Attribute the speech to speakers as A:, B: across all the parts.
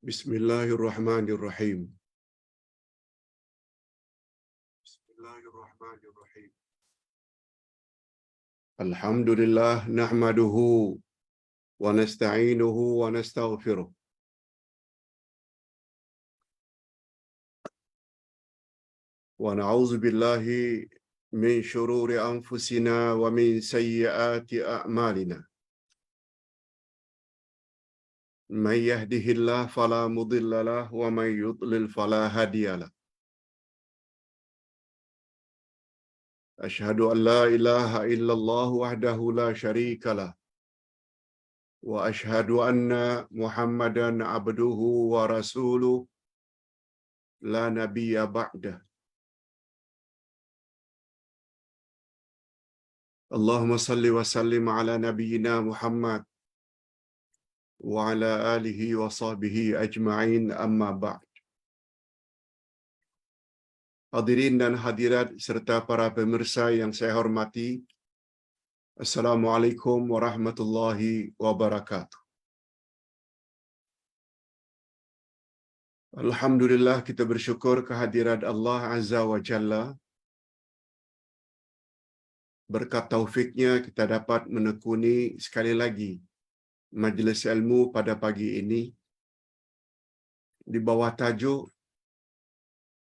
A: Bismillahirrahmanirrahim. Bismillahirrahmanirrahim. Alhamdulillah nahmaduhu wa nasta'inuhu wa nastaghfiruh. Wa na'udzu billahi min shururi anfusina wa min sayyiati a'malina. Man yahdihillahu fala mudilla lahu wa man yudlil fala hadiya lahu. Ashhadu an la ilaha illallah wahdahu la syarika lah wa ashhadu anna Muhammadan abduhu wa rasuluh la nabiyya ba'dah. Allahumma salli wa sallim ala nabiyyina Muhammad wa ala alihi wa sahbihi ajma'in, amma ba'd. Hadirin dan hadirat serta para pemirsa yang saya hormati, Assalamualaikum warahmatullahi wabarakatuh. Alhamdulillah, kita bersyukur kehadirat Allah Azza wa Jalla. Berkat taufiknya kita dapat menekuni sekali lagi majlis ilmu pada pagi ini di bawah tajuk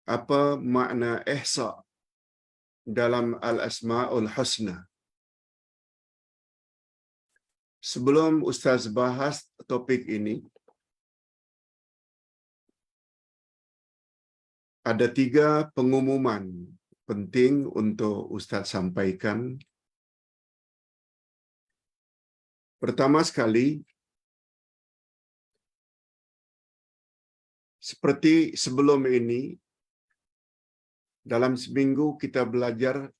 A: apa makna ihsa dalam al-asma'ul husna. Sebelum Ustaz bahas topik ini, ada 3 pengumuman penting untuk Ustaz sampaikan. Pertama sekali, seperti sebelum ini, dalam seminggu kita belajar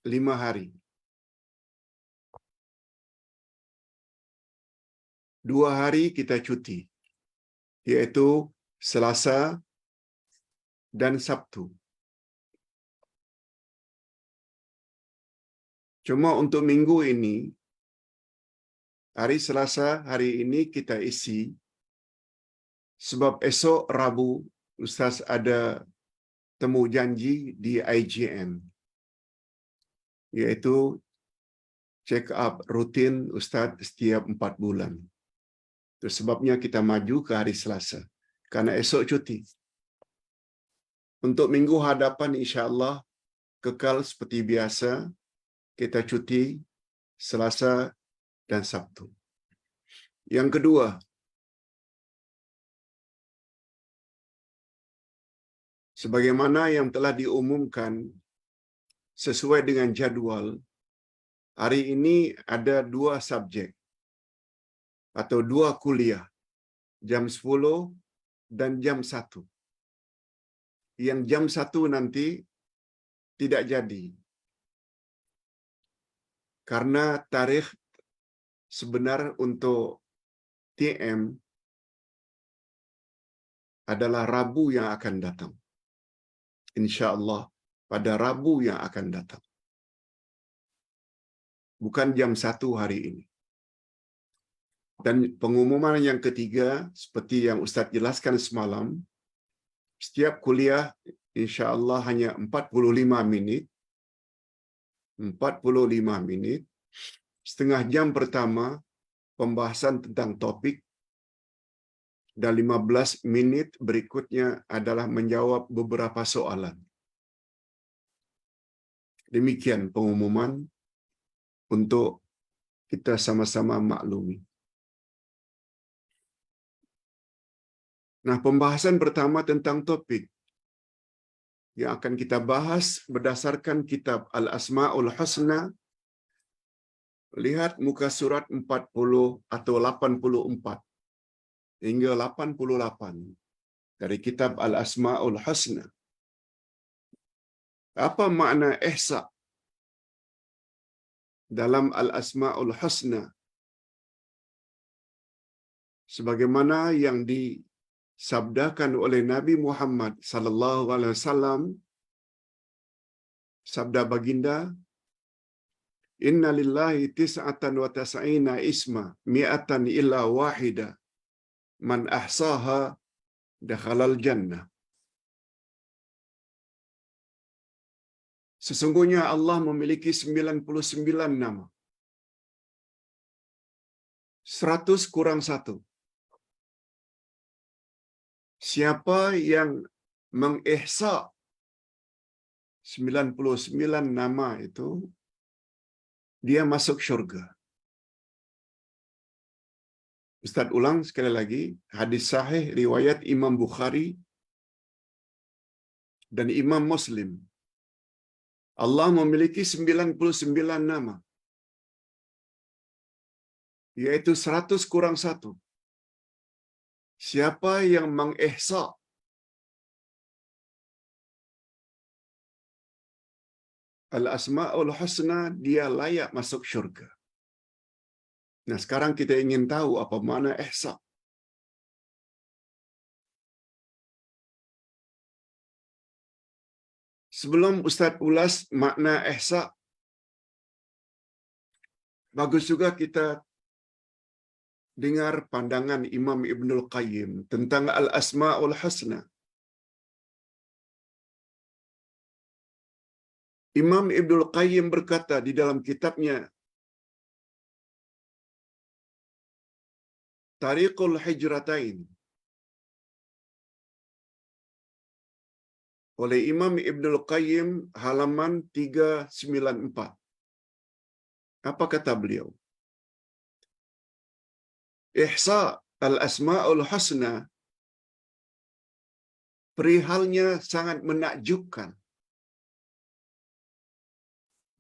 A: 5 hari. 2 hari kita cuti, yaitu Selasa dan Sabtu. Cuma untuk minggu ini, hari Selasa hari ini kita isi, sebab esok Rabu Ustaz ada temu janji di IGM, iaitu check up rutin Ustaz setiap 4 bulan. Itu sebabnya kita maju ke hari Selasa, karena esok cuti. Untuk minggu hadapan insya-Allah kekal seperti biasa, kita cuti Selasa dan Sabtu. Yang kedua, sebagaimana yang telah diumumkan sesuai dengan jadual, hari ini ada 2 subjek atau 2 kuliah, jam 10 dan jam 1. Yang jam 1 nanti tidak jadi, karena tarikh sebenar untuk TM adalah Rabu yang akan datang. InsyaAllah pada Rabu yang akan datang. Bukan jam 1 hari ini. Dan pengumuman yang ketiga, seperti yang Ustaz jelaskan semalam, setiap kuliah insyaAllah hanya 45 minit. 45 minit. Setengah jam pertama pembahasan tentang topik, dan 15 minit berikutnya adalah menjawab beberapa soalan. Demikian pengumuman untuk kita sama-sama maklumi. Nah, pembahasan pertama tentang topik yang akan kita bahas berdasarkan kitab Al-Asma'ul Husna. Lihat muka surat 40 atau 84 hingga 88 dari kitab Al-Asma'ul Husna. Apa makna ihsa dalam Al-Asma'ul Husna? Sebagaimana yang disabdakan oleh Nabi Muhammad sallallahu alaihi wasallam, sabda baginda, "Inna lillahi tis'atan wa tas'ina isma mi'atan illa wahida man ahsaha dakhalal jannah. Sesungguhnya Allah memiliki 99 nama. 100 kurang 1. Siapa yang mengihsa 99 nama itu, dia masuk syurga. Ustaz ulang sekali lagi, hadis sahih riwayat Imam Bukhari dan Imam Muslim. Allah memiliki 99 nama, yaitu 100 kurang 1. Siapa yang mengihsa al-asma'ul husna, dia layak masuk syurga. Nah, sekarang kita ingin tahu apa makna ihsa. Sebelum Ustaz ulas makna ihsa, bagus juga kita dengar pandangan Imam Ibnul Qayyim tentang al-asma'ul husna. Imam Ibnul Qayyim berkata di dalam kitabnya Tariqul Hijratain oleh Imam Ibnul Qayyim halaman 394. Apa kata beliau? Ihsa al-asma'ul husna perihalnya sangat menakjubkan.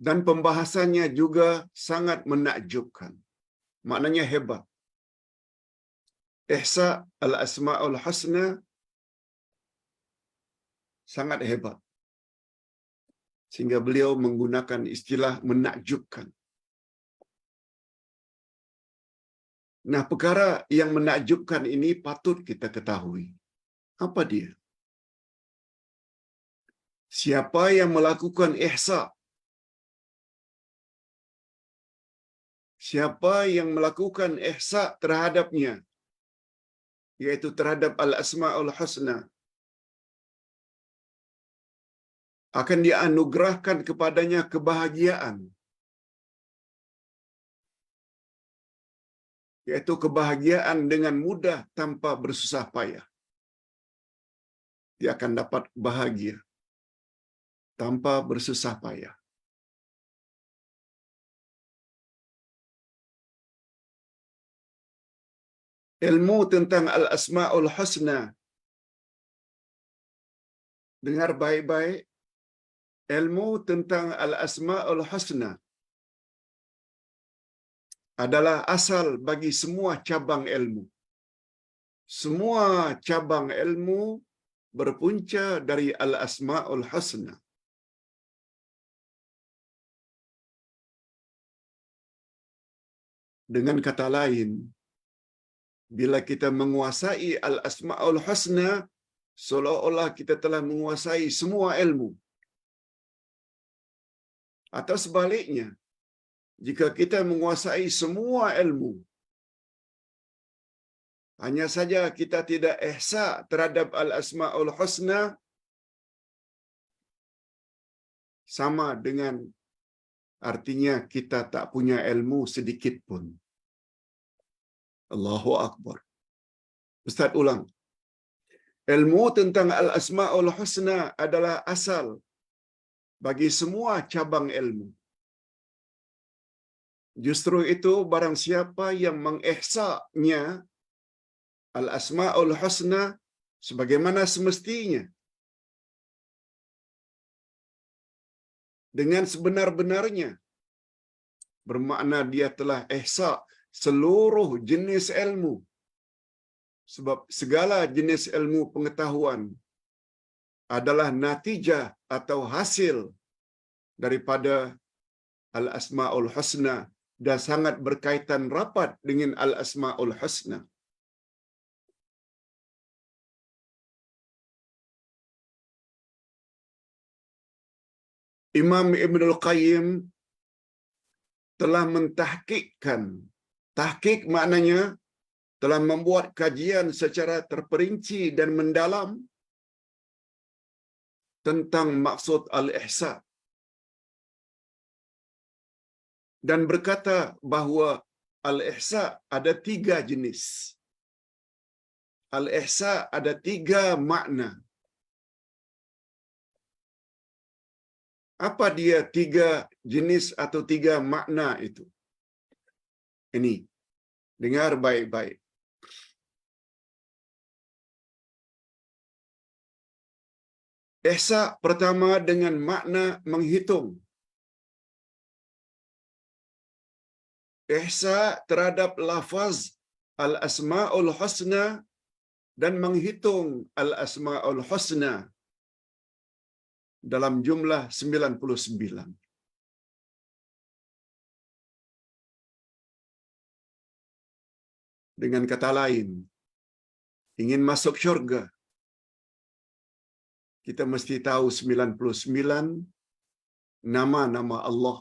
A: Dan pembahasannya juga sangat menakjubkan. Maknanya hebat. Ihsa al-asma'ul husna sangat hebat. Sehingga beliau menggunakan istilah menakjubkan. Nah, perkara yang menakjubkan ini patut kita ketahui. Apa dia? Siapa yang melakukan ihsa? Siapa yang melakukan ihsa terhadapnya, yaitu terhadap al-asma'ul husna, akan dianugerahkan kepadanya kebahagiaan, yaitu kebahagiaan dengan mudah tanpa bersusah payah. Dia akan dapat bahagia tanpa bersusah payah. Ilmu tentang al-asma'ul husna, dengar baik-baik, ilmu tentang al-asma'ul husna adalah asal bagi semua cabang ilmu. Semua cabang ilmu berpunca dari al-asma'ul husna. Dengan kata lain, bila kita menguasai al-asma'ul husna, seolah-olah kita telah menguasai semua ilmu. Atau sebaliknya, jika kita menguasai semua ilmu, hanya saja kita tidak ihsa terhadap al-asma'ul husna, sama dengan artinya kita tak punya ilmu sedikit pun. Allahu Akbar. Ustaz ulang. Ilmu tentang al-asma'ul husna adalah asal bagi semua cabang ilmu. Justru itu barang siapa yang mengihsanya al-asma'ul husna sebagaimana semestinya, dengan sebenar-benarnya, bermakna dia telah ihsa seluruh jenis ilmu. Sebab segala jenis ilmu pengetahuan adalah natijah atau hasil daripada al-asma'ul husna dan sangat berkaitan rapat dengan al-asma'ul husna. Imam Ibnul Qayyim telah mentahqiqkan. Tahqiq maknanya telah membuat kajian secara terperinci dan mendalam tentang maksud al-ihsa dan berkata bahawa al-ihsa ada 3 jenis. Al-ihsa ada 3 makna. Apa dia 3 jenis atau 3 makna itu? Ini, dengar baik-baik. Ihsa pertama dengan makna menghitung. Ihsa terhadap lafaz al-asma'ul husna dan menghitung al-asma'ul husna dalam jumlah 99. Dengan kata lain, ingin masuk syurga, kita mesti tahu 99 nama-nama Allah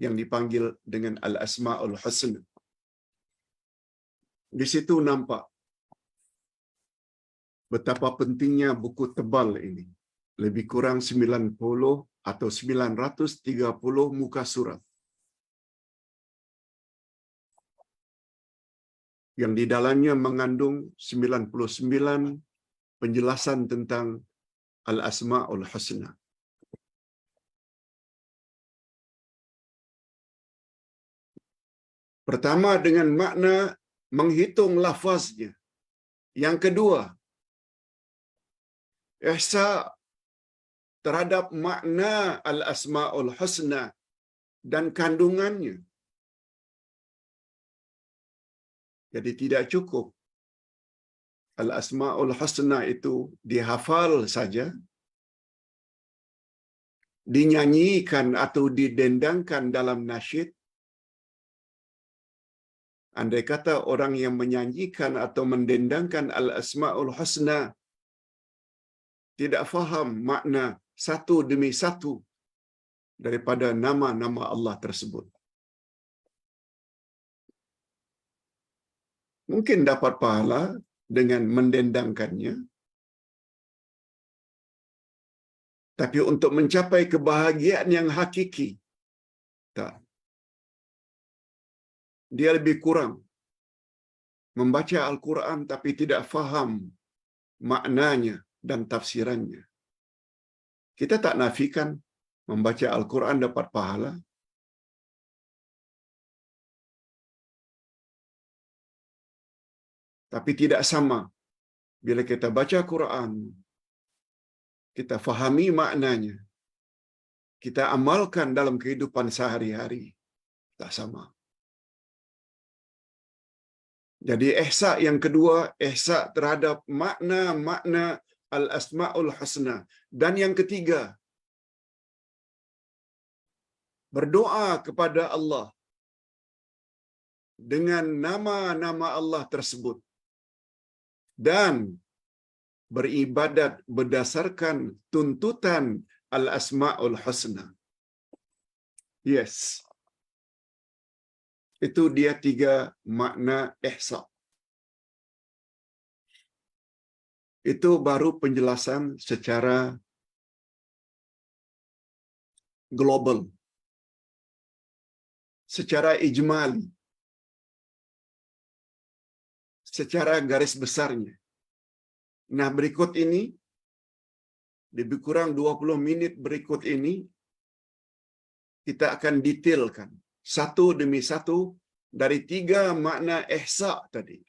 A: yang dipanggil dengan al-asma'ul husna. Di situ nampak betapa pentingnya buku tebal ini. Lebih kurang 90 atau 930 muka surat. Yang di dalamnya mengandung 99 penjelasan tentang al-asma'ul husna. Pertama dengan makna menghitung lafaznya. Yang kedua, ihsa terhadap makna al-asma'ul husna dan kandungannya. Jadi tidak cukup al-asma'ul husna itu dihafal saja, dinyanyikan atau didendangkan dalam nasyid. Andai kata orang yang menyanyikan atau mendendangkan al-asma'ul husna tidak faham makna satu demi satu daripada nama-nama Allah tersebut, mungkin dapat pahala dengan mendendangkannya, tapi untuk mencapai kebahagiaan yang hakiki, tak. Dia lebih kurang membaca Al-Quran tapi tidak faham maknanya dan tafsirannya. Kita tak nafikan membaca Al-Quran dapat pahala, tapi tidak sama bila kita baca Quran, kita fahami maknanya, kita amalkan dalam kehidupan sehari-hari, tak sama. Jadi ihsa yang kedua, ihsa terhadap makna-makna al-asma'ul husna. Dan yang ketiga, berdoa kepada Allah dengan nama-nama Allah tersebut dan beribadat berdasarkan tuntutan al-asma'ul husna. Yes. Itu dia 3 makna ihsa. Itu baru penjelasan secara global, secara ijmali, secara garis besarnya. Nah, berikut ini, lebih kurang 20 minit berikut ini, kita akan detailkan satu demi satu dari 3 makna ihsa tadi.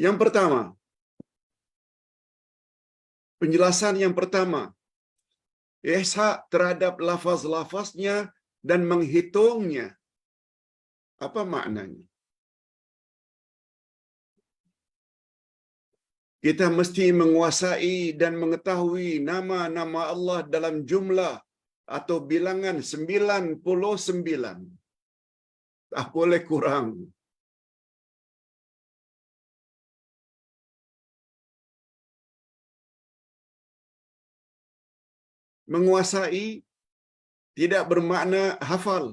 A: Yang pertama, penjelasan yang pertama, ihsa terhadap lafaz-lafaznya dan menghitungnya. Apa maknanya? Kita mesti menguasai dan mengetahui nama-nama Allah dalam jumlah atau bilangan 99. Tak boleh kurang. Menguasai tidak bermakna hafal.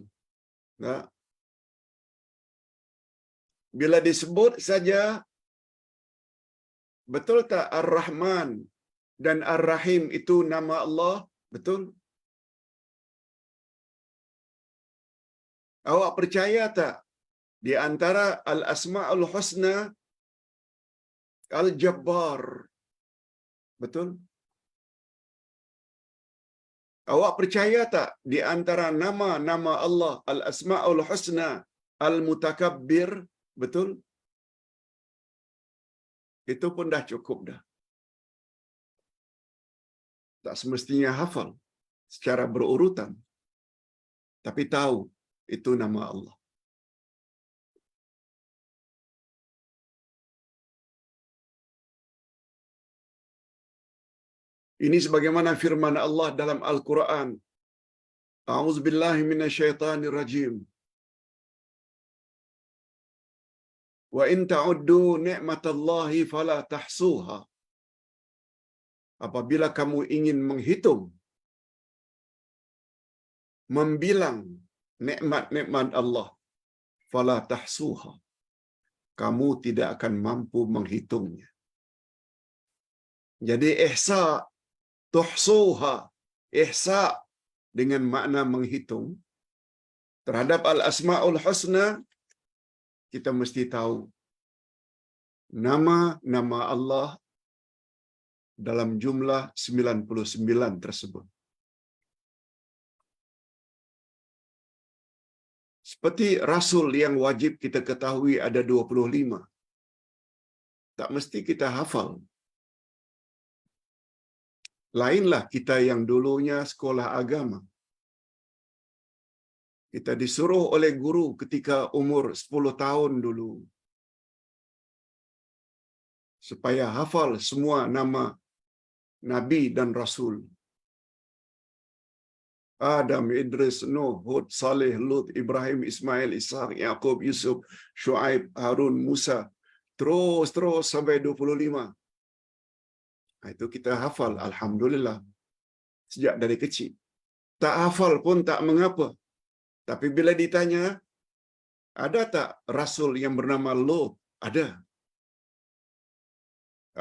A: Ya. Bila disebut saja, betul tak Ar-Rahman dan Ar-Rahim itu nama Allah? Betul? Awak percaya tak di antara Al-Asma'ul Husna Al-Jabbar? Betul? Awak percaya tak di antara nama-nama Allah Al-Asma'ul Husna Al-Mutakabbir? Betul? Itu pun dah cukup dah. Tak semestinya hafal secara berurutan, tapi tahu itu nama Allah. Ini sebagaimana firman Allah dalam Al-Quran. A'udzubillahi minasyaitonirrajim. Wa in ta'uddu ni'matallahi fala tahsuha. Apabila kamu ingin menghitung, membilang nikmat-nikmat Allah, fala tahsuha. Kamu tidak akan mampu menghitungnya. Jadi ihsa, tuhsuha, ihsa dengan makna menghitung. Terhadap Al-Asma'ul Husna, kita mesti tahu nama-nama Allah dalam jumlah 99 tersebut. Seperti Rasul yang wajib kita ketahui ada 25. Tak mesti kita hafal. Lainlah kita yang dulunya sekolah agama. Kita disuruh oleh guru ketika umur 10 tahun dulu, supaya hafal semua nama Nabi dan Rasul. Adam, Idris, Nuh, Hud, Saleh, Lut, Ibrahim, Ismail, Ishaq, Yaqub, Yusuf, Shu'aib, Harun, Musa. Terus sampai 25. Itu kita hafal, alhamdulillah. Sejak dari kecil. Tak hafal pun tak mengapa. Tapi bila ditanya, ada tak Rasul yang bernama Lut? Ada.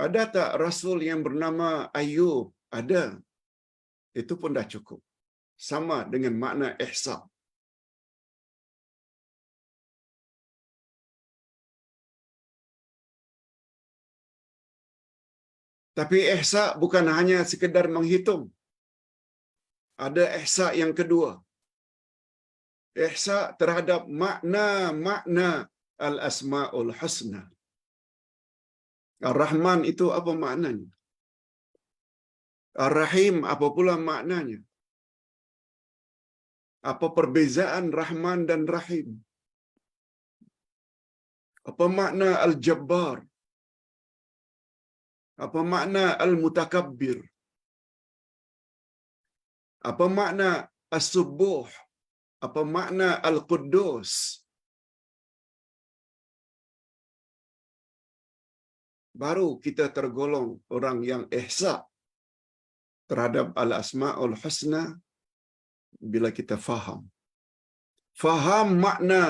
A: Ada tak Rasul yang bernama Ayub? Ada. Itu pun dah cukup. Sama dengan makna ihsa. Tapi ihsa bukan hanya sekedar menghitung. Ada ihsa yang kedua. Ihsa terhadap makna-makna Al-Asma'ul Husna. Ar-Rahman itu apa maknanya? Ar-Rahim apa pula maknanya? Apa perbezaan Rahman dan Rahim? Apa makna Al-Jabbar? Apa makna Al-Mutakabbir? Apa makna As-Subuh? Apa makna Al-Quddus? Baru kita tergolong orang yang ihsa terhadap Al-Asma'ul Husna bila kita faham. Faham makna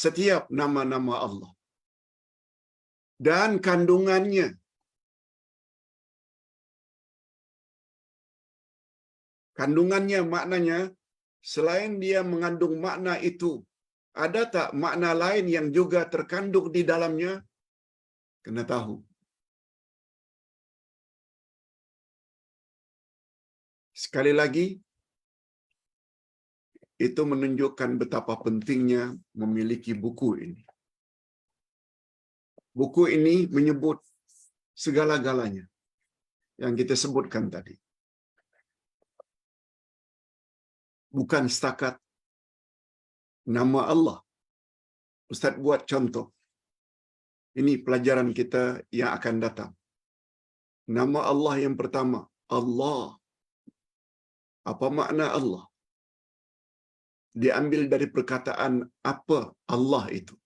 A: setiap nama-nama Allah dan kandungannya. Kandungannya maknanya, selain dia mengandung makna itu, ada tak makna lain yang juga terkandung di dalamnya? Kena tahu. Sekali lagi, itu menunjukkan betapa pentingnya memiliki buku ini. Buku ini menyebut segala-galanya yang kita sebutkan tadi. Bukan setakat nama Allah. Ustaz buat contoh. Ini pelajaran kita yang akan datang. Nama Allah yang pertama, Allah. Apa makna Allah? Diambil dari perkataan apa Allah itu.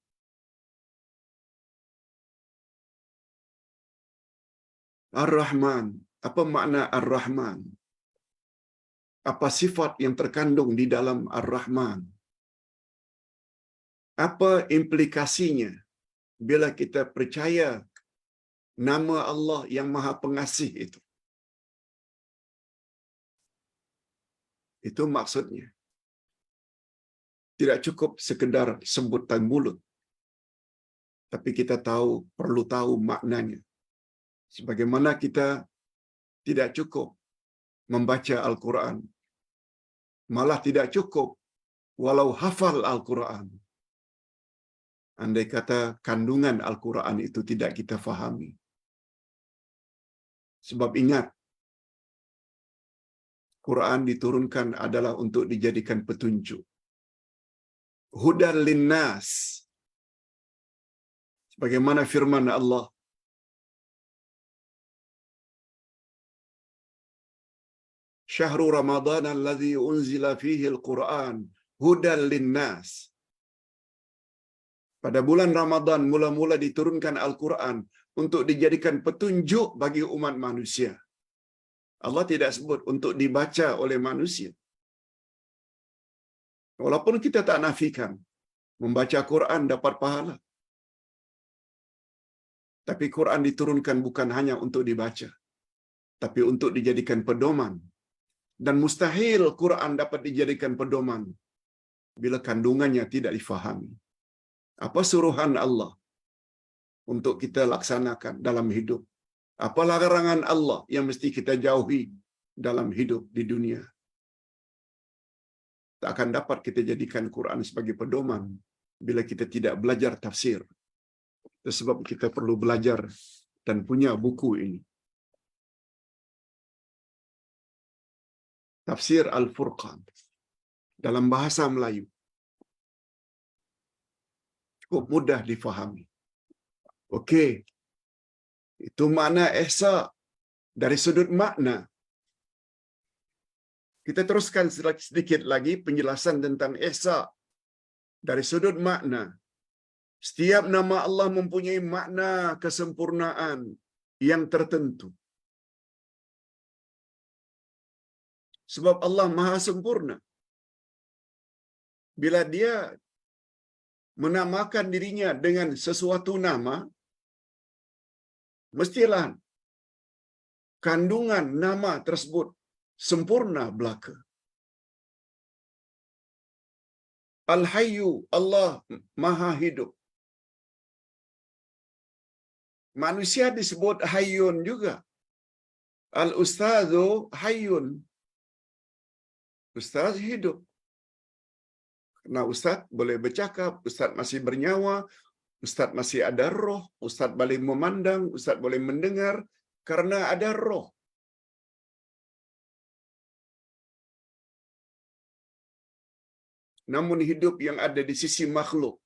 A: Ar-Rahman. Apa makna Ar-Rahman? apa sifat yang terkandung di dalam Ar-Rahman. Apa implikasinya bila kita percaya nama Allah yang Maha Pengasih itu. Itu maksudnya. Tidak cukup sekedar sebutan mulut, tapi kita perlu tahu maknanya. Sebagaimana kita tidak cukup membaca Al-Quran, malah tidak cukup walau hafal Al-Quran. Andai kata kandungan Al-Quran itu tidak kita fahami. Sebab ingat, Quran diturunkan adalah untuk dijadikan petunjuk. Hudal linnas. Sebagaimana firman Allah, Syahrul Ramadan alladzi unzila fihi al-Quran hudal linnas. Pada bulan Ramadan mula-mula diturunkan Al-Quran untuk dijadikan petunjuk bagi umat manusia. Allah tidak sebut untuk dibaca oleh manusia. Walaupun kita tak nafikan membaca Quran dapat pahala. Tapi Quran diturunkan bukan hanya untuk dibaca, tapi untuk dijadikan pedoman. Dan mustahil Quran dapat dijadikan pedoman bila kandungannya tidak difahami. Apa suruhan Allah untuk kita laksanakan dalam hidup? Apa larangan Allah yang mesti kita jauhi dalam hidup di dunia? Tak akan dapat kita jadikan Quran sebagai pedoman bila kita tidak belajar tafsir. Sebab kita perlu belajar dan punya buku ini. Tafsir Al-Furqan dalam bahasa Melayu cukup mudah difahami. Okey, itu makna ihsa dari sudut makna. Kita teruskan sedikit lagi penjelasan tentang ihsa dari sudut makna. Setiap nama Allah mempunyai makna kesempurnaan yang tertentu. Sebab Allah Maha Sempurna. Bila dia menamakan dirinya dengan sesuatu nama, mestilah kandungan nama tersebut sempurna belaka. Al-Hayyu, Allah Maha Hidup. Manusia disebut Hayyun juga. Al-Ustadzu Hayyun. Ustaz hidup. Karena Ustaz boleh bercakap, Ustaz masih bernyawa, Ustaz masih ada roh, Ustaz boleh memandang, Ustaz boleh mendengar, karena ada roh. Namun hidup yang ada di sisi makhluk,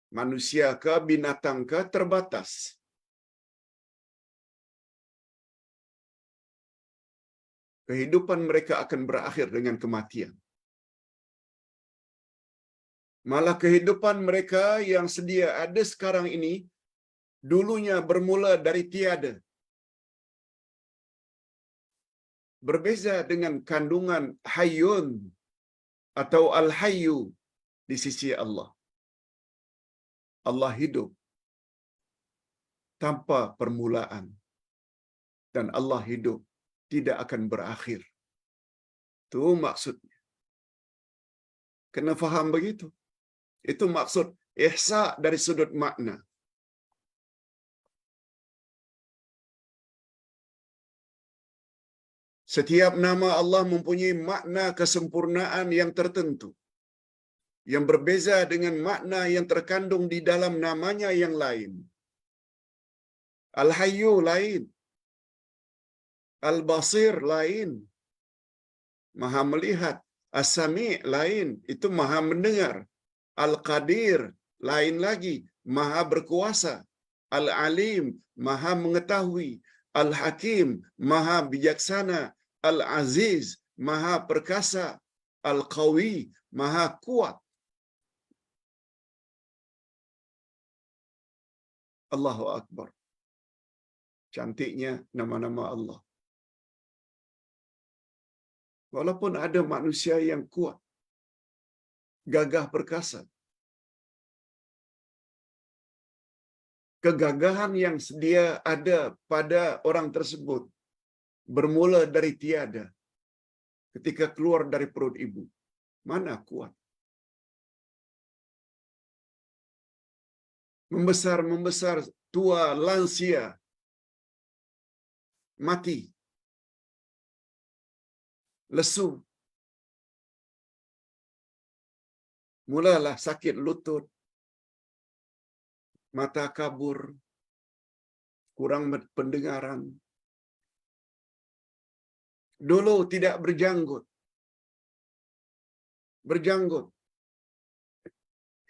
A: manusia ke binatang ke, terbatas. Kehidupan mereka akan berakhir dengan kematian. Malah kehidupan mereka yang sedia ada sekarang ini, dulunya bermula dari tiada. Berbeza dengan kandungan Hayyun atau Al-Hayyu di sisi Allah. Allah hidup tanpa permulaan. Dan Allah hidup tidak akan berakhir. Itu maksudnya. Kena faham begitu. Itu maksud ihsa dari sudut makna. Setiap nama Allah mempunyai makna kesempurnaan yang tertentu, yang berbeza dengan makna yang terkandung di dalam namanya yang lain. Al-Hayyu lain, Al-Basir lain, Maha melihat. As-Sami' lain, itu Maha mendengar. Al-Qadir lain lagi, Maha berkuasa. Al-Alim, Maha mengetahui. Al-Hakim, Maha bijaksana. Al-Aziz, Maha perkasa. Al-Qawi, Maha kuat. Allahu Akbar. Cantiknya nama-nama Allah. Walaupun ada manusia yang kuat, gagah perkasa, kegagahan yang sedia ada pada orang tersebut bermula dari tiada ketika keluar dari perut ibu. Mana kuat? Membesar, tua, lansia, mati, lesu. Mulalah sakit lutut, mata kabur, kurang pendengaran. Dulu tidak berjanggut,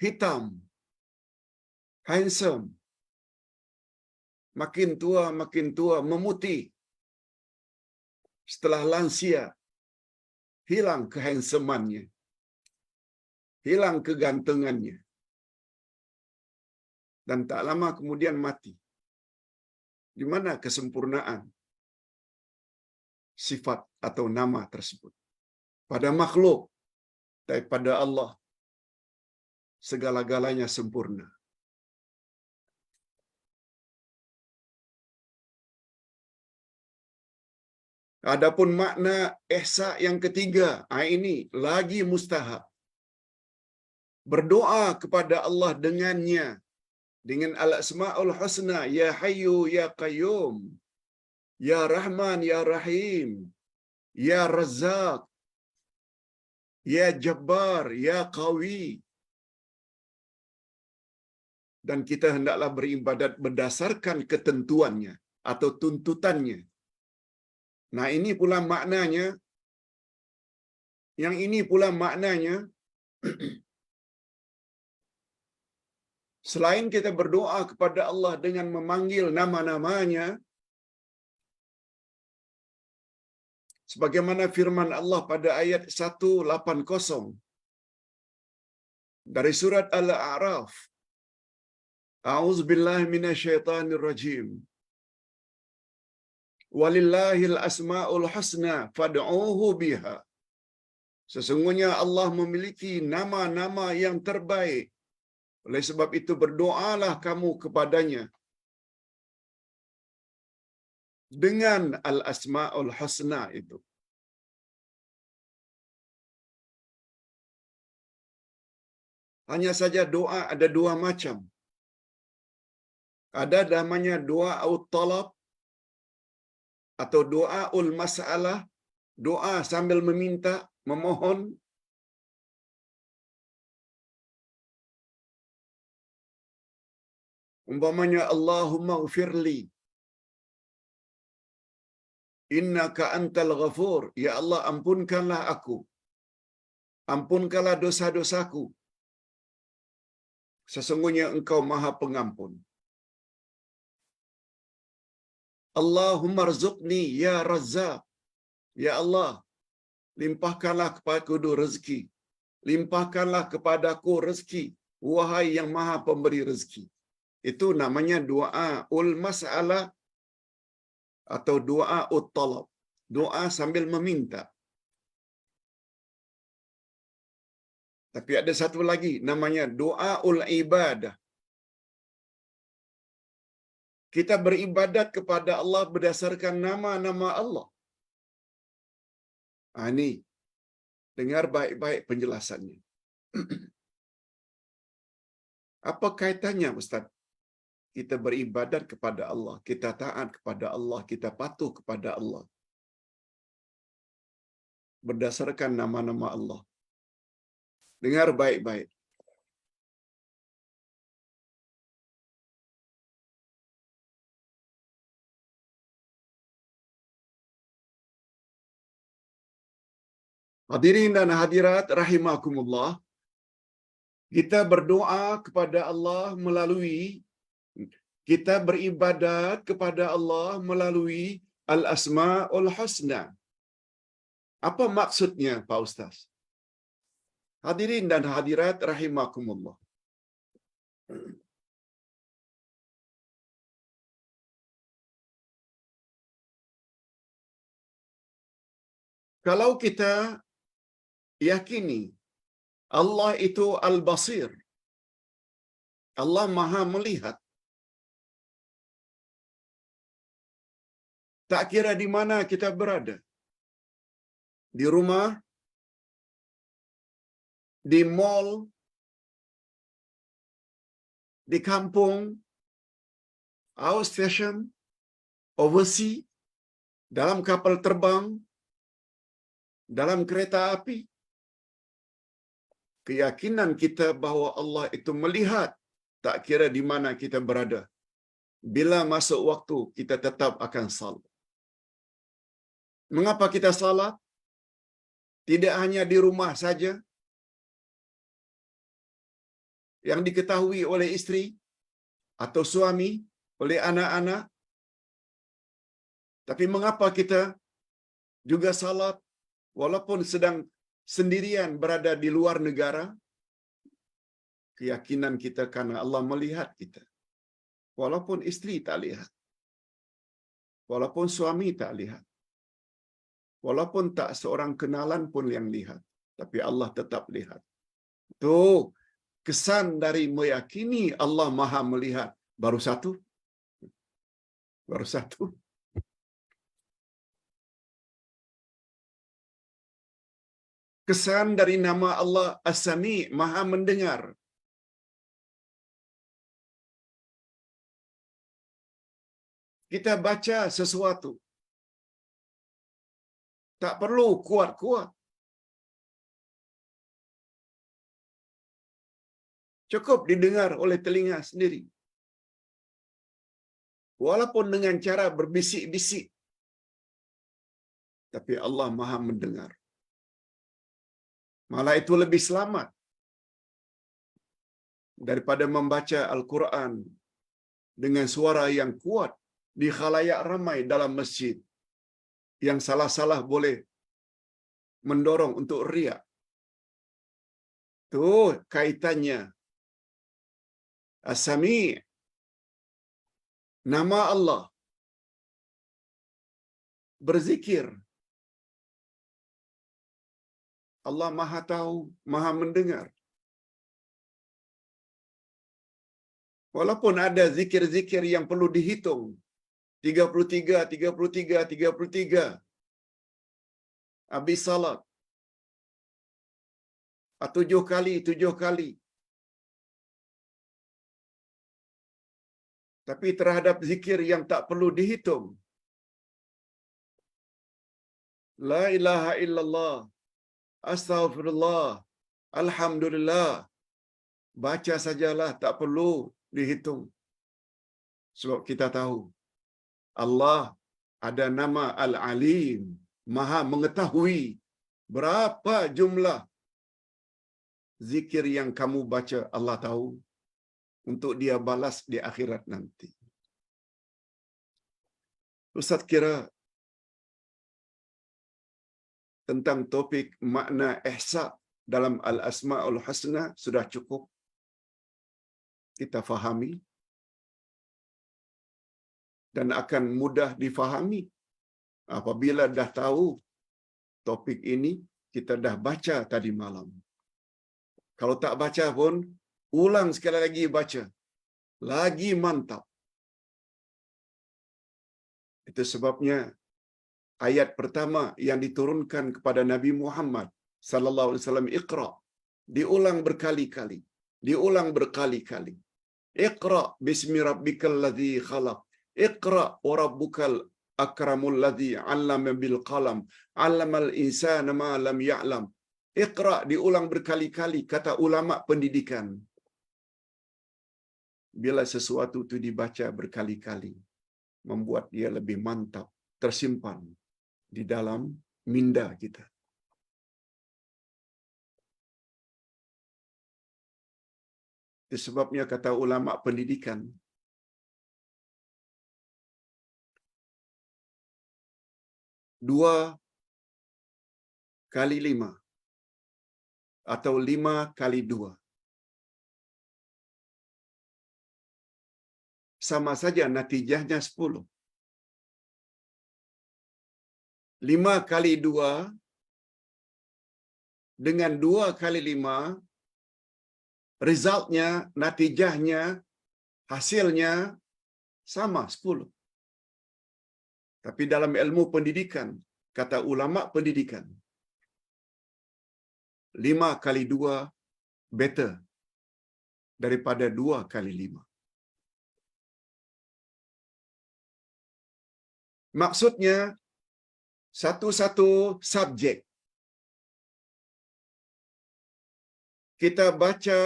A: hitam, handsome. Makin tua, memutih. Setelah lansia, hilang kehandsomannya, hilang kegantengannya. Dan tak lama kemudian mati. Di mana kesempurnaan sifat atau nama tersebut? Pada makhluk, daripada Allah, segala-galanya sempurna. Adapun makna ihsa yang ketiga, ini lagi mustahab. Berdoa kepada Allah dengannya, dengan al-asma'ul husna, ya hayyu ya qayyum, ya rahman ya rahim, ya razzaq, ya jabbar, ya qawi. Dan kita hendaklah beribadat berdasarkan ketentuannya atau tuntutannya. Nah, ini pula maknanya, selain kita berdoa kepada Allah dengan memanggil nama-namanya, sebagaimana firman Allah pada ayat 180 dari surat Al-A'raf, A'udzubillahi minasyaitonir rajim. Walillahil asma'ul husna fad'uuhu biha. Sesungguhnya Allah memiliki nama-nama yang terbaik. Oleh sebab itu berdoalah kamu kepadanya dengan al-asma'ul husna itu. Hanya saja doa ada dua macam. Ada namanya doa talab atau doa masalah, doa sambil meminta, memohon. Umpamanya Allahumma ghfirli innaka antal ghafur, ya Allah ampunkanlah aku, ampunkanlah dosa-dosaku, sesungguhnya engkau maha pengampun. Allahumma rzuqni ya razzaq, ya Allah limpahkanlah kepadaku rezeki, limpahkanlah kepadaku rezeki, wahai yang maha pemberi rezeki. Itu namanya doa masalah atau doa talab, doa sambil meminta. Tapi ada satu lagi namanya doa ibadah. Kita beribadat kepada Allah berdasarkan nama-nama Allah. Ini dengar baik-baik penjelasannya. Apa kaitannya Ustaz? Kita beribadat kepada Allah, kita taat kepada Allah, kita patuh kepada Allah berdasarkan nama-nama Allah. Dengar baik-baik. Hadirin dan hadirat rahimakumullah, kita berdoa kepada Allah melalui, kita beribadat kepada Allah melalui al-asma'ul husna. Apa maksudnya Pak Ustaz? Hadirin dan hadirat rahimakumullah. Kalau kita yakini Allah itu Al-Basir, Allah Maha melihat, tak kira di mana kita berada, di rumah, di mall, di kampung, outstation, overseas, dalam kapal terbang, dalam kereta api, keyakinan kita bahwa Allah itu melihat, tak kira di mana kita berada. Bila masuk waktu, kita tetap akan salat. Mengapa kita salat? Tidak hanya di rumah saja, yang diketahui oleh istri atau suami, oleh anak-anak, tapi mengapa kita juga salat walaupun sedang sendirian berada di luar negara? Keyakinan kita karena Allah melihat kita. Walaupun istri tak lihat, walaupun suami tak lihat, walaupun tak seorang kenalan pun yang lihat, tapi Allah tetap lihat. Itu kesan dari meyakini Allah Maha melihat. Baru satu. Baru satu. Kesan dari nama Allah As-Sami, Maha mendengar. Kita baca sesuatu, tak perlu kuat-kuat. Cukup didengar oleh telinga sendiri. Walaupun dengan cara berbisik-bisik, tapi Allah Maha mendengar. Malah itu lebih selamat daripada membaca Al-Quran dengan suara yang kuat di khalayak ramai dalam masjid, yang salah-salah boleh mendorong untuk riak. Itu kaitannya. As-Sami', nama Allah, berzikir. Allah Maha tahu, Maha mendengar. Walaupun ada zikir-zikir yang perlu dihitung, 33, 33, 33, habis salat, 7 kali, 7 kali. Tapi terhadap zikir yang tak perlu dihitung, La ilaha illallah, astaghfirullah, alhamdulillah, baca sajalah, tak perlu dihitung. Sebab kita tahu, Allah ada nama Al-Alim, Maha mengetahui berapa jumlah zikir yang kamu baca. Allah tahu, untuk dia balas di akhirat nanti. Ustaz kira tentang topik makna ihsa dalam Al-Asma'ul Husna sudah cukup kita fahami dan akan mudah difahami apabila dah tahu topik ini, kita dah baca tadi malam. Kalau tak baca pun, ulang sekali lagi baca. Lagi mantap. Itu sebabnya ayat pertama yang diturunkan kepada Nabi Muhammad sallallahu alaihi wasallam, Iqra, diulang berkali-kali, diulang berkali-kali. Iqra bismi rabbikal ladzi khalaq. Iqra wa rabbukal akramul ladzi 'allama bil qalam, 'allamal insana ma lam ya'lam. Iqra diulang berkali-kali, kata ulama pendidikan. Bila sesuatu itu dibaca berkali-kali, membuat dia lebih mantap, tersimpan di dalam minda kita. Itu sebabnya kata ulama pendidikan, 2 kali 5 atau 5 kali 2 sama saja natijahnya 10. 5 kali 2 dengan 2 kali 5, resultnya, natijahnya, hasilnya sama 10. Tapi dalam ilmu pendidikan, kata ulama pendidikan, 5 kali 2 better daripada 2 kali 5. Maksudnya, satu-satu subjek kita baca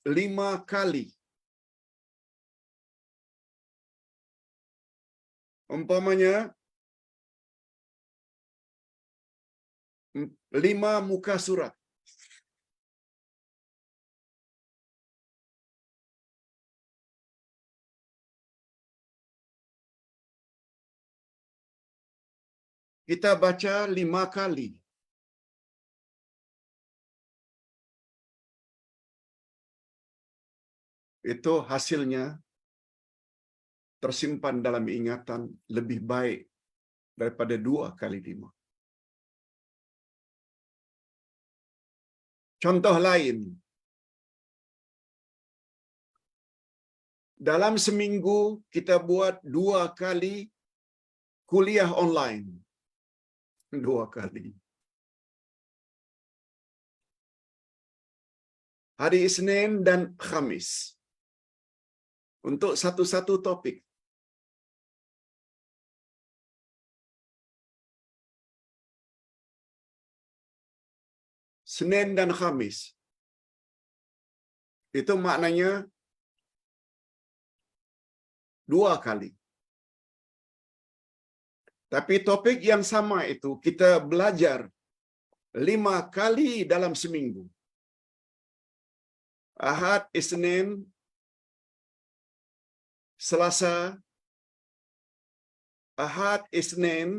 A: 5 kali. Umpamanya, 5 muka surat. Kita baca 5 kali. Itu hasilnya tersimpan dalam ingatan lebih baik daripada 2 kali 5. Contoh lain, dalam seminggu kita buat 2 kali kuliah online. 2 kali. Hari Isnin dan Khamis. Untuk satu-satu topik. Senin dan Khamis. Itu maknanya 2 kali. Tapi topik yang sama itu kita belajar 5 kali dalam seminggu. Ahad, Isnin, Selasa, Ahad, Isnin,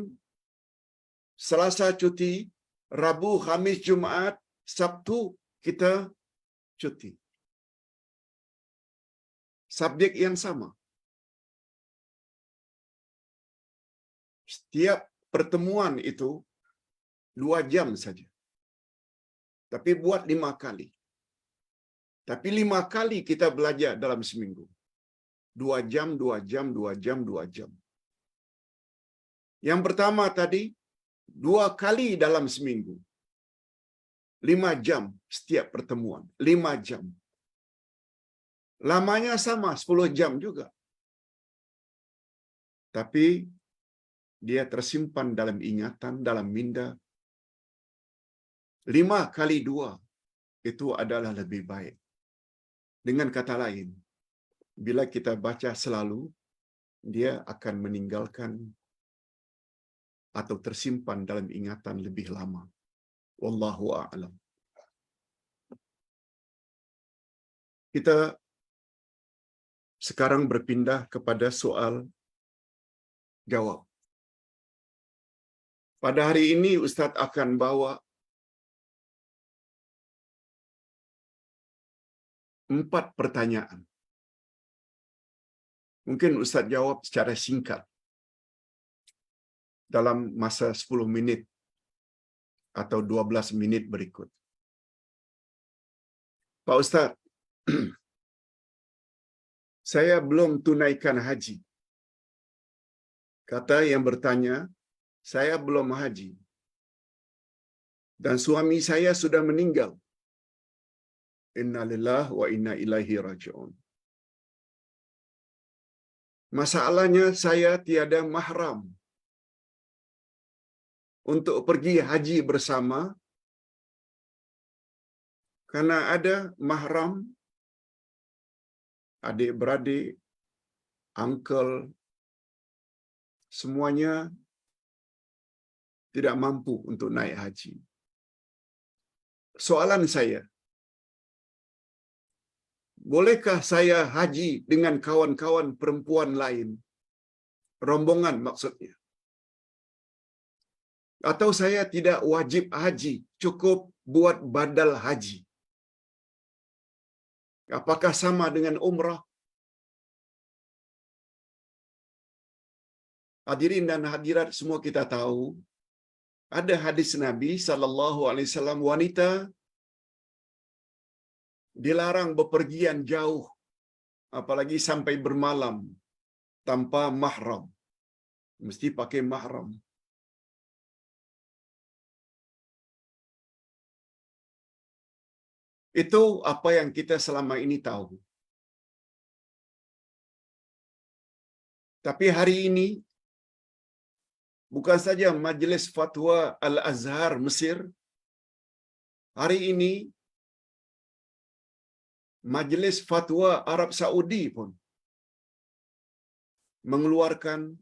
A: Selasa cuti, Rabu, Khamis, Jumaat, Sabtu kita cuti. Subjek yang sama. Setiap pertemuan itu 2 jam saja. Tapi buat 5 kali. Tapi 5 kali kita belajar dalam seminggu. 2 jam, 2 jam, 2 jam, 2 jam. Yang pertama tadi, 2 kali dalam seminggu. 5 jam setiap pertemuan. 5 jam. Lamanya sama, 10 jam juga. Tapi dia tersimpan dalam ingatan, dalam minda. 5 kali 2 itu adalah lebih baik. Dengan kata lain, bila kita baca selalu, dia akan meninggalkan atau tersimpan dalam ingatan lebih lama. Wallahu a'lam. Kita sekarang berpindah kepada soal jawab. Pada hari ini Ustaz akan bawa 4 pertanyaan. Mungkin Ustaz jawab secara singkat dalam masa 10 minit atau 12 minit berikut. Pak Ustaz, saya belum tunaikan haji. Kata yang bertanya, saya belum haji. Dan suami saya sudah meninggal. Innalillahi wa inna ilaihi raji'un. Masalahnya saya tiada mahram untuk pergi haji bersama karena ada mahram, adik-beradik, uncle, semuanya tidak mampu untuk naik haji. Soalan saya, bolehkah saya haji dengan kawan-kawan perempuan lain? Rombongan maksudnya. Atau saya tidak wajib haji, cukup buat badal haji? Apakah sama dengan umrah? Hadirin dan hadirat semua kita tahu, ada hadis Nabi sallallahu alaihi wasallam, wanita dilarang bepergian jauh, apalagi sampai bermalam tanpa mahram. Mesti pakai mahram. Itu apa yang kita selama ini tahu. Tapi hari ini, bukan saja Majelis Fatwa Al-Azhar Mesir, hari ini Majelis Fatwa Arab Saudi pun mengeluarkan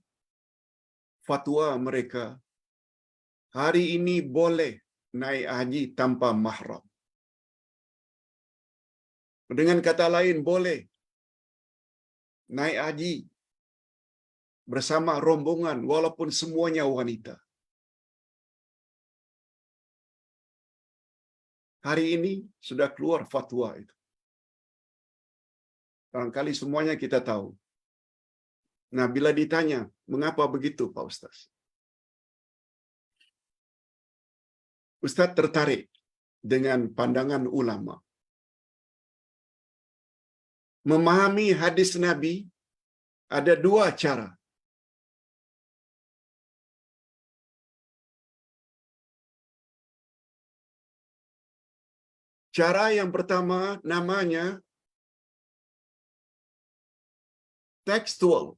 A: fatwa mereka. Hari ini boleh naik haji tanpa mahram. Dengan kata lain, boleh naik haji bersama rombongan walaupun semuanya wanita. Hari ini sudah keluar fatwa itu. Barangkali semuanya kita tahu. Nah, bila ditanya, mengapa begitu, Pak Ustaz? Ustaz tertarik dengan pandangan ulama. Memahami hadis Nabi ada dua cara. Cara yang pertama namanya tekstual.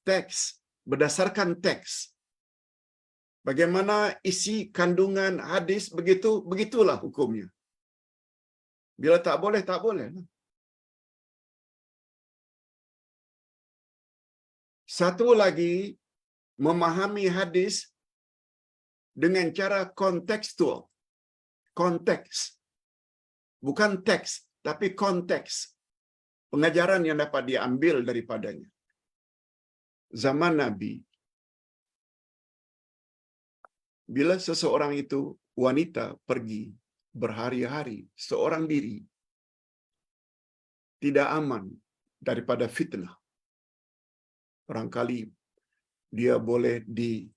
A: Teks, berdasarkan teks. Bagaimana isi kandungan hadis begitu, begitulah hukumnya. Bila tak boleh, tak boleh. Satu lagi, memahami hadis dengan cara kontekstual. Konteks. Bukan teks, tapi konteks. Pengajaran yang dapat diambil daripadanya. Zaman Nabi, bila seseorang itu wanita pergi berhari-hari seorang diri, tidak aman daripada fitnah. Barangkali dia boleh dipaksa,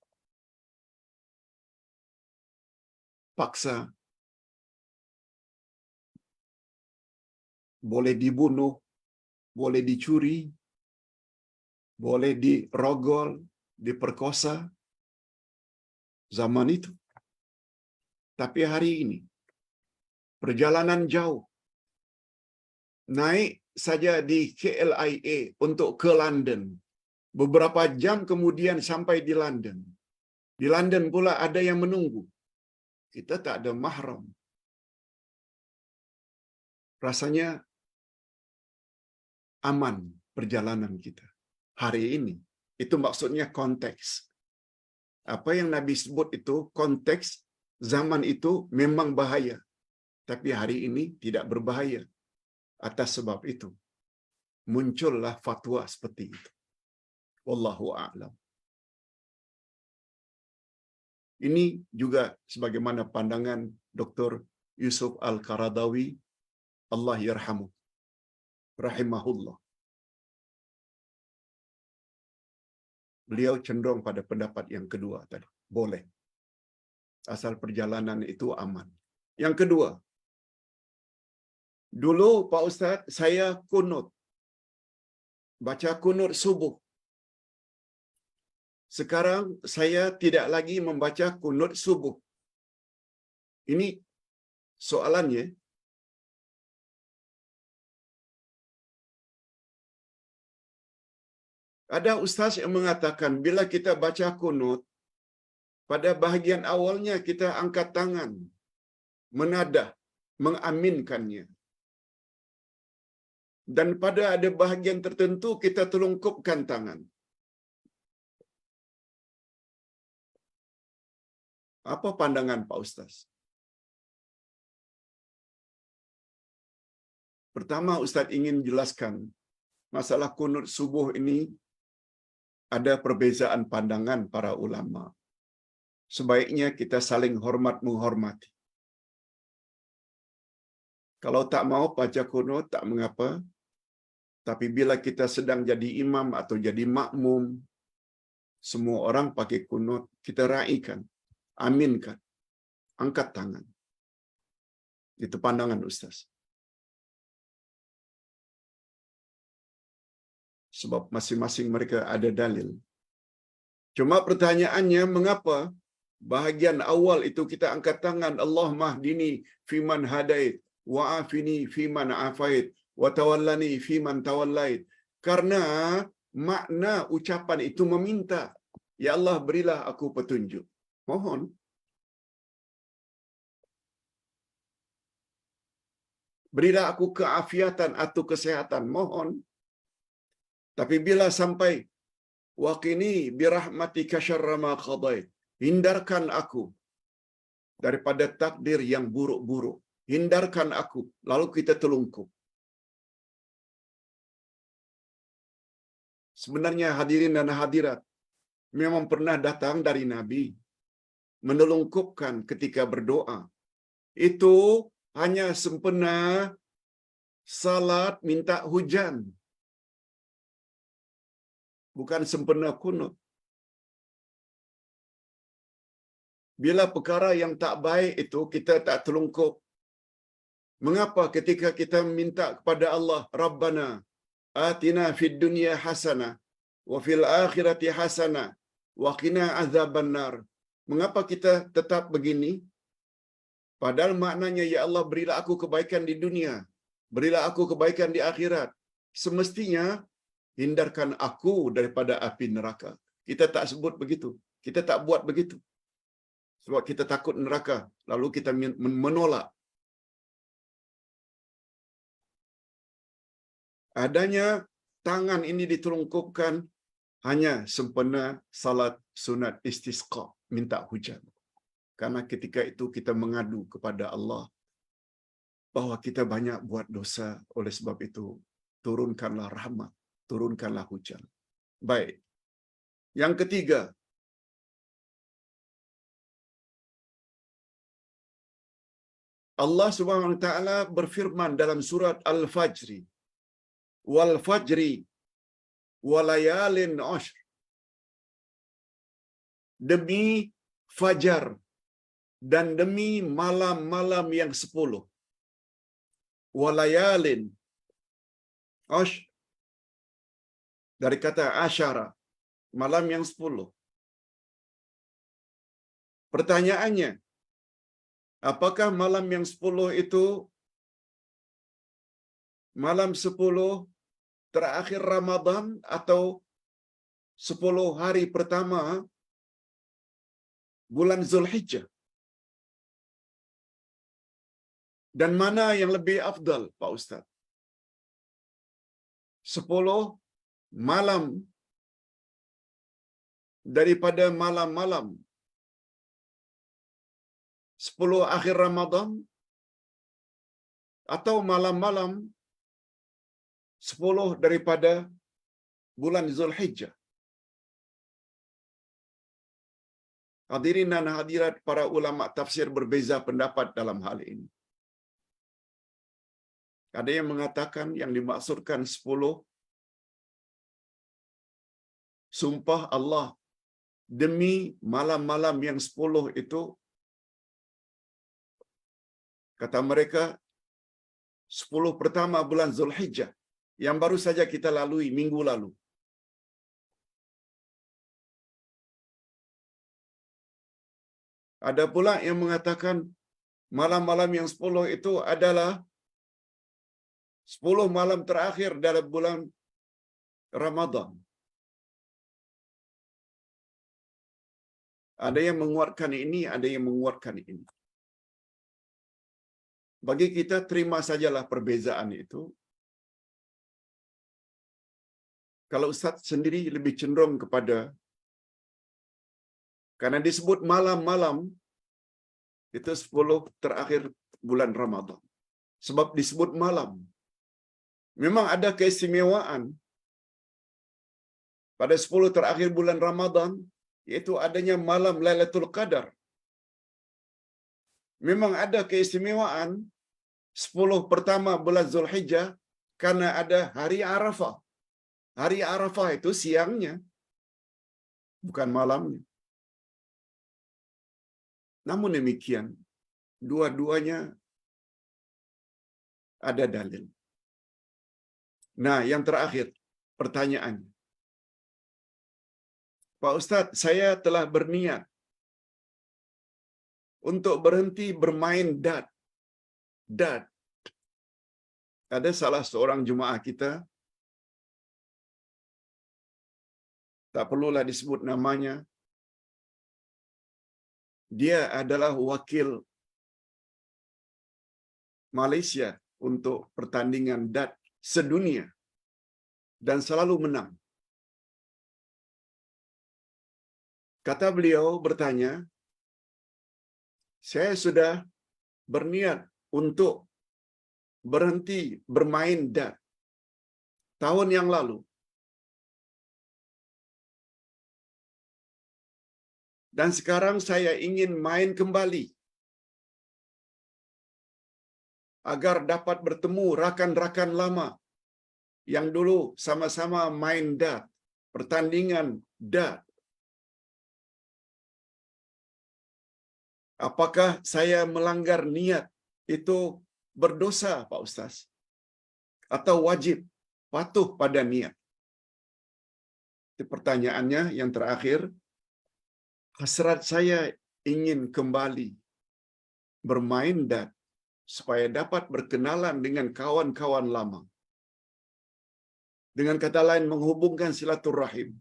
A: boleh dibunuh, boleh dicuri, boleh dirogol, diperkosa. Zaman itu. Tapi hari ini, perjalanan jauh, naik saja di KLIA untuk ke London. Beberapa jam kemudian sampai di London. Di London pula ada yang menunggu. Kita tak ada mahram. Rasanya aman perjalanan kita. Hari ini, itu maksudnya konteks. Apa yang Nabi sebut itu konteks zaman itu memang bahaya. Tapi hari ini tidak berbahaya. Atas sebab itu, muncullah fatwa seperti itu. Wallahu a'lam. Ini juga sebagaimana pandangan Dr. Yusuf Al-Qaradawi, Allah yarhamu, rahimahullah. Beliau cenderung pada pendapat yang kedua tadi. Boleh. Asal perjalanan itu aman. Yang kedua, dulu Pak Ustaz, saya kunut. Baca kunut subuh. Sekarang saya tidak lagi membaca kunut subuh. Ini soalannya. Ada ustaz yang mengatakan bila kita baca kunut, pada bahagian awalnya kita angkat tangan, menadah, mengaminkannya. Dan pada ada bahagian tertentu kita telungkupkan tangan. Apa pandangan Pak Ustaz? Pertama, Ustaz ingin jelaskan masalah kunut subuh ini ada perbezaan pandangan para ulama. Sebaiknya kita saling hormat menghormati. Kalau tak mau baca kunut, tak mengapa. Tapi bila kita sedang jadi imam atau jadi makmum, semua orang pakai kunut, kita raikan, aminkan, angkat tangan. Itu pandangan Ustaz. sebab masing-masing mereka ada dalil. Cuma pertanyaannya, mengapa bahagian awal itu kita angkat tangan, Allah mahdini fiman hadait, wa afini fiman afait, wa tawallani fiman tawallait. Karena makna ucapan itu meminta, ya Allah berilah aku petunjuk. Mohon. Berilah aku keafiatan atau kesehatan. Mohon. Tapi bila sampai waqini birahmatika syarra ma qadait, hindarkan aku daripada takdir yang buruk-buruk. Hindarkan aku, lalu kita telungkup. Sebenarnya hadirin dan hadirat, memang pernah datang dari Nabi menelungkupkan ketika berdoa. Itu hanya sempena salat minta hujan. Bukan sempena kunut. Bila perkara yang tak baik itu kita tak telungkup. Mengapa ketika kita minta kepada Allah, Rabbana atina fid dunya hasanah wa fil akhirati hasanah wa qina azabannar. Mengapa kita tetap begini? Padahal maknanya, ya Allah berilah aku kebaikan di dunia, berilah aku kebaikan di akhirat. Semestinya hindarkan aku daripada api neraka. Kita tak sebut begitu. Kita tak buat begitu. Sebab kita takut neraka, lalu kita menolak. Adanya tangan ini ditelungkupkan hanya sempena salat sunat istisqa, minta hujan. Karena ketika itu kita mengadu kepada Allah bahwa kita banyak buat dosa, oleh sebab itu turunkanlah rahmat, turunkanlah hujan. Baik. Yang ketiga, Allah Subhanahu wa taala berfirman dalam surat Al-Fajr, wal fajri walayalin ashr. Demi fajar dan demi malam-malam yang 10. Walayalin ashr, dari kata asyara, malam yang 10. Pertanyaannya, apakah malam yang 10 itu malam 10 terakhir Ramadan atau 10 hari pertama bulan Zulhijjah? Dan mana yang lebih afdal, Pak Ustaz? 10 malam daripada malam-malam 10 akhir Ramadan, atau malam-malam 10 daripada bulan Zulhijjah? Hadirin dan hadirat, para ulama tafsir berbeza pendapat dalam hal ini. Ada yang mengatakan yang dimaksudkan 10 sumpah Allah demi malam-malam yang 10 itu, kata mereka 10 pertama bulan Zulhijjah yang baru saja kita lalui minggu lalu. Ada pula yang mengatakan malam-malam yang 10 itu adalah 10 malam terakhir dalam bulan Ramadan. Ada yang menguatkan ini, ada yang menguatkan ini. Bagi kita terima sajalah perbezaan itu. Kalau Ustaz sendiri lebih cenderung kepada, karena disebut malam-malam itu 10 terakhir bulan Ramadan. Sebab disebut malam. Memang ada keistimewaan pada 10 terakhir bulan Ramadan, yaitu adanya malam Lailatul Qadar. Memang ada keistimewaan 10 pertama bulan Zulhijjah karena ada hari Arafah. Hari Arafah itu siangnya, bukan malamnya. Namun demikian, dua-duanya ada dalil. Nah, yang terakhir, pertanyaannya. Pak Ustaz, saya telah berniat untuk berhenti bermain dart. Dart. Ada salah seorang jemaah kita, tak perlulah disebut namanya, dia adalah wakil Malaysia untuk pertandingan dart sedunia dan selalu menang. Kata beliau bertanya, saya sudah berniat untuk berhenti bermain dart tahun yang lalu. Dan sekarang saya ingin main kembali agar dapat bertemu rakan-rakan lama yang dulu sama-sama main dart, pertandingan dart. Apakah saya melanggar niat itu berdosa, Pak Ustaz? Atau wajib patuh pada niat? Itu pertanyaannya yang terakhir. Hasrat saya ingin kembali bermain dart supaya dapat berkenalan dengan kawan-kawan lama. Dengan kata lain, menghubungkan silaturahim.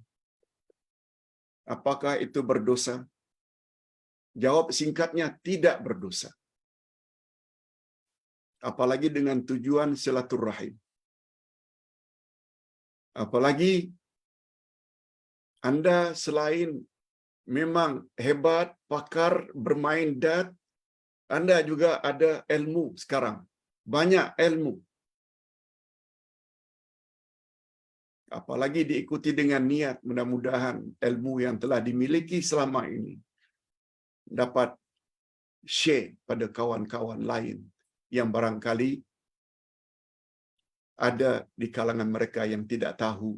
A: Apakah itu berdosa? Jawab singkatnya, tidak berdosa. Apalagi dengan tujuan silaturahim. Apalagi Anda selain memang hebat, pakar bermain dart, Anda juga ada ilmu sekarang. Banyak ilmu. Apalagi diikuti dengan niat, mudah-mudahan ilmu yang telah dimiliki selama ini dapat share pada kawan-kawan lain yang barangkali ada di kalangan mereka yang tidak tahu.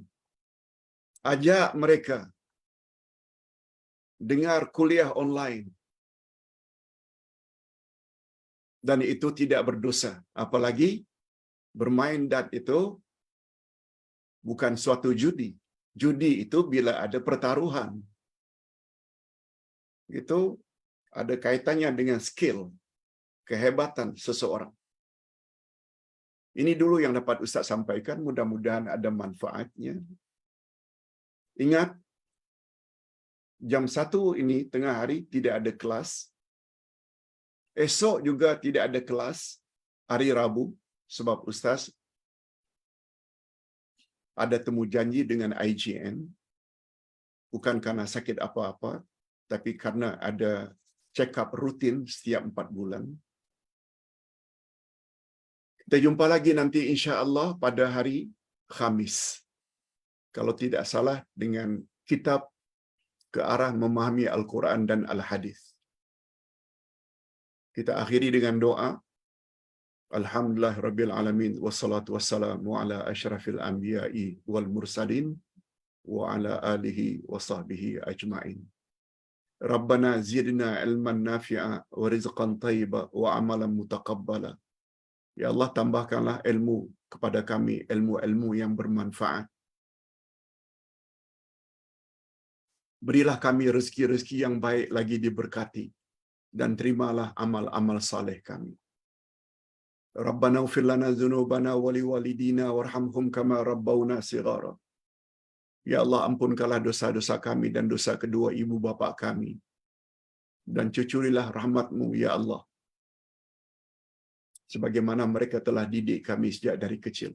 A: Ajak mereka dengar kuliah online. Dan itu tidak berdosa. Apalagi bermain dart itu bukan suatu judi. Judi itu bila ada pertaruhan. Itu ada kaitannya dengan skill, kehebatan seseorang. Ini dulu yang dapat Ustaz sampaikan, mudah-mudahan ada manfaatnya. Ingat, jam 1 ini tengah hari tidak ada kelas. Esok juga tidak ada kelas, hari Rabu, sebab Ustaz ada temu janji dengan IGN, bukan karena sakit apa-apa, tapi karena ada check-up rutin setiap 4 bulan. Kita jumpa lagi nanti insya-Allah pada hari Khamis. Kalau tidak salah dengan kitab ke arah memahami Al-Quran dan Al-Hadis. Kita akhiri dengan doa. Alhamdulillah Rabbil Alamin. Wassalatu wassalamu ala asyrafil anbiya'i wal mursalin. Wa ala alihi wa sahbihi ajma'in. Rabbana zidna ilman nafi'a wa rizqan tayyiba wa amalan mutaqabbala. Ya Allah, tambahkanlah ilmu kepada kami, ilmu-ilmu yang bermanfaat. Berilah kami rezeki-rezeki yang baik lagi diberkati. Dan terimalah amal-amal saleh kami. Rabbana ighfir lana dzunubana wa liwalidina warhamhum kama rabbawna shighara. Ya Allah, ampunkanlah dosa-dosa kami dan dosa kedua ibu bapa kami. Dan cucurilah rahmat-Mu, ya Allah. Sebagaimana mereka telah didik kami sejak dari kecil.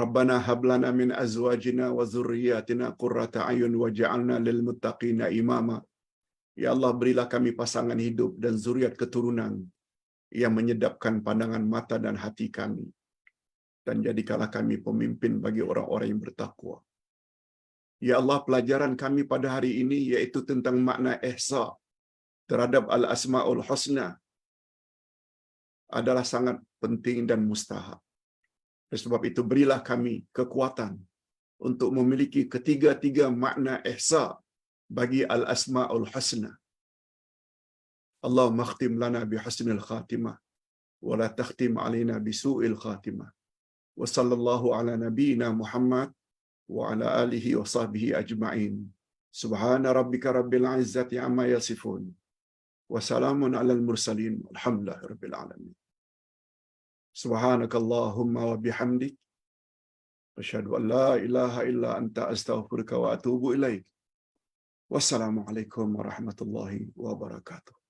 A: Rabbana hab lana min azwajina wa dzurriyyatina qurrata a'yun waj'alna lil muttaqina imama. Ya Allah, berilah kami pasangan hidup dan zuriat keturunan yang menyedapkan pandangan mata dan hati kami. Dan jadikanlah kami pemimpin bagi orang-orang yang bertakwa. Ya Allah, pelajaran kami pada hari ini yaitu tentang makna ihsa terhadap al-asma'ul husna adalah sangat penting dan mustahab. Oleh sebab itu, berilah kami kekuatan untuk memiliki ketiga-tiga makna ihsa bagi al-asma'ul husna. Allahumma khtim lana bihusnil khatimah wa la takhtim alaina bisu'il khatimah Wa sallallahu ala nabiyyina Muhammad wa ala alihi wa sahbihi ajma'in. Subhana rabbika rabbil izzati amma yasifun. Wa salamun alal mursalin. Alhamdulillahi rabbil alamin. Subhanakallahumma wa bihamdik. Asyhadu an la ilaha illa anta astaghfiruka wa atubu ilaik. Wassalamualaikum warahmatullahi wabarakatuh.